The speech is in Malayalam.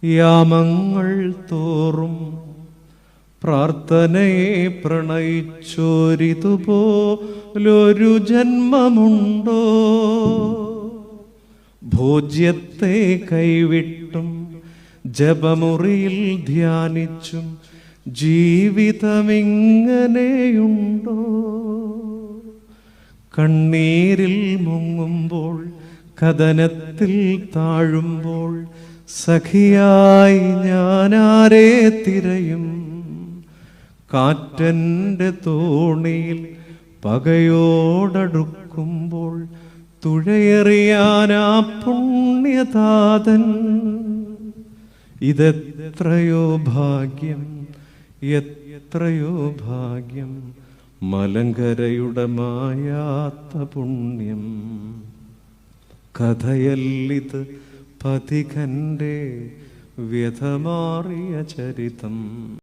യാമങ്ങൾ തോറും പ്രാർത്ഥനയെ പ്രണയിച്ചോരിതുപോലൊരു ജന്മമുണ്ടോ? ഭോജ്യത്തെ കൈവിട്ടും ജപമുറിയിൽ ധ്യാനിച്ചും ജീവിതമിങ്ങനെയുണ്ടോ? കണ്ണീരിൽ മുങ്ങുമ്പോൾ കഥനത്തിൽ താഴുമ്പോൾ സഖിയായി ഞാനാരെ തിരയും? കാറ്റൻ്റെ തോണിയിൽ പകയോടടുക്കുമ്പോൾ തുഴയെറിയാനാ പുണ്യതാതൻ. ഇതെത്രയോ ഭാഗ്യം, എത്രയോ ഭാഗ്യം, മലങ്കരയുടെ മായാത്ത പുണ്യം. കഥയല്ലിത് പഥികന്റെ വ്യഥമാറിയ ചരിതം.